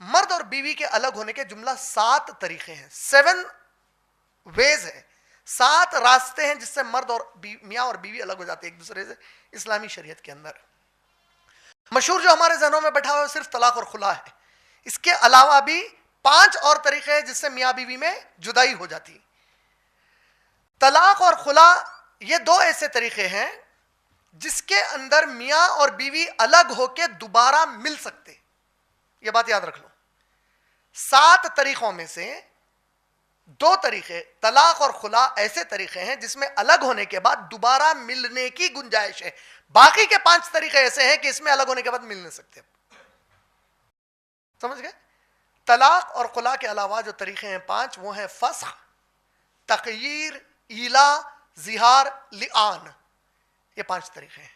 मर्द और बीवी के अलग होने के जुमला 7 तरीके हैं, 7 वेज है, 7 रास्ते हैं जिससे मर्द और मियां और बीवी अलग हो जाते हैं एक दूसरे से इस्लामी शरीयत के अंदर। मशहूर जो हमारे जहनों में बैठा हुआ है सिर्फ तलाक और खुला है। इसके अलावा भी 5 और तरीके हैं जिससे मियां बीवी में जुदाई हो जाती। तलाक और खुला ये 2 ऐसे तरीके हैं जिसके अंदर मियां और बीवी अलग होकर दोबारा मिल सकते। ये बात याद रख लो, 7 तरीकों में से 2 तरीके तलाक और खुला ऐसे तरीके हैं जिसमें अलग होने के बाद दोबारा मिलने की गुंजाइश है। बाकी के 5 तरीके ऐसे हैं कि इसमें अलग होने के बाद मिल नहीं सकते। समझ गए? तलाक और खुला के अलावा जो तरीके हैं 5, वो हैं फस्ख, तग़यीर, ईला, ज़िहार, लिआन। ये 5 तरीके हैं।